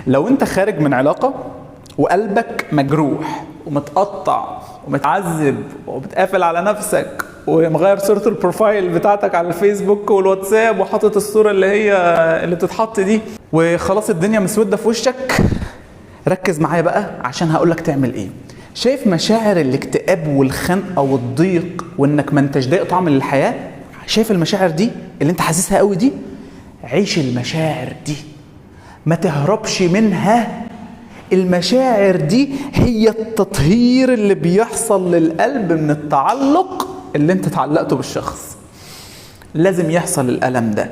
لو انت خارج من علاقة وقلبك مجروح ومتقطع ومتعذب وبتقافل على نفسك ومغير صورة البروفايل بتاعتك على الفيسبوك والواتساب وحاطط الصورة اللي بتتحط دي، وخلاص الدنيا مسودة في وشك، ركز معايا بقى عشان هقولك تعمل ايه. شايف مشاعر الاكتئاب والخنقة والضيق وانك ما انتش ضايق طعم للحياة؟ شايف المشاعر دي اللي انت حاسسها قوي دي؟ عيش المشاعر دي، ما تهربش منها. المشاعر دي هي التطهير اللي بيحصل للقلب من التعلق اللي انت تعلقته بالشخص. لازم يحصل الألم ده،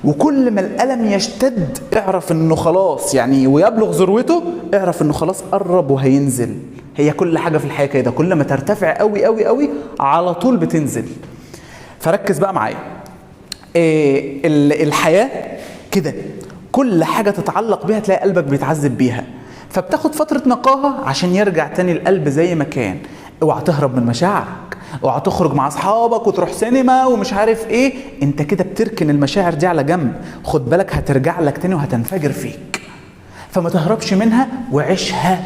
وكل ما الألم يشتد اعرف انه خلاص يعني ويبلغ ذروته، اعرف انه خلاص قرب وهينزل. هي كل حاجة في الحياة كده، كل ما ترتفع قوي قوي قوي على طول بتنزل. فركز بقى معايا. الحياة كده كل حاجة تتعلق بيها تلاقي قلبك بيتعذب بيها، فبتاخد فترة نقاهة عشان يرجع تاني القلب زي ما كان. اوعى تهرب من مشاعرك، اوعى تخرج مع اصحابك وتروح سينما ومش عارف ايه، انت كده بتركن المشاعر دي على جنب، خد بالك هترجع لك تاني وهتنفجر فيك. فما تهربش منها وعيشها،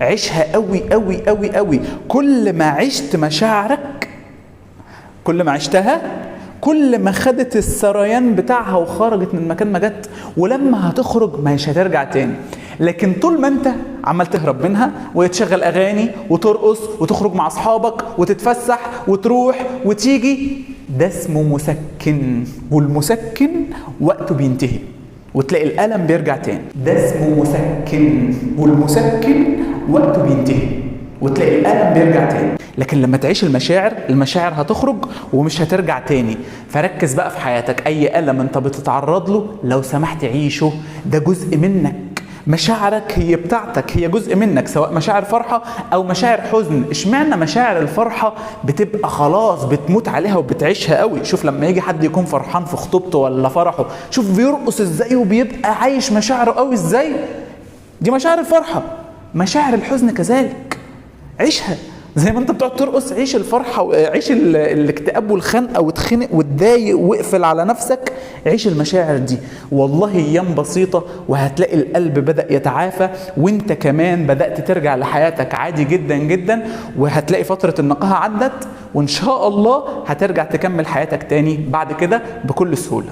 عيشها قوي قوي قوي قوي. كل ما عشت مشاعرك، كل ما عشتها، كل ما خدت السريان بتاعها وخرجت من مكان ما جت، ولما هتخرج مش هترجع تاني. لكن طول ما انت عمال تهرب منها وتشغل اغاني وترقص وتخرج مع اصحابك وتتفسح وتروح وتيجي، ده اسمه مسكن، والمسكن وقته بينتهي وتلاقي الألم بيرجع تاني. ده اسمه مسكن، والمسكن وقته بينتهي وتلاقي الألم بيرجع تاني. لكن لما تعيش المشاعر هتخرج ومش هترجع تاني. فركز بقى في حياتك، أي ألم انت بتتعرض له لو سمحت عيشه، ده جزء منك. مشاعرك هي بتاعتك، هي جزء منك، سواء مشاعر فرحة أو مشاعر حزن. اشمعنى مشاعر الفرحة بتبقى خلاص بتموت عليها وبتعيشها قوي؟ شوف لما يجي حد يكون فرحان في خطوبته ولا فرحه، شوف بيرقص ازاي وبيبقى عايش مشاعره قوي ازاي. دي مشاعر الفرحة. مشاعر الحزن كذلك، عيشها زي ما انت بتقعد ترقص، عيش الفرحة وعيش الاكتئاب والخنقة وتخنق وتضايق واقفل على نفسك. عيش المشاعر دي، والله ايام بسيطة وهتلاقي القلب بدأ يتعافى، وانت كمان بدأت ترجع لحياتك عادي جدا جدا، وهتلاقي فترة النقاهة عدت، وان شاء الله هترجع تكمل حياتك تاني بعد كده بكل سهولة.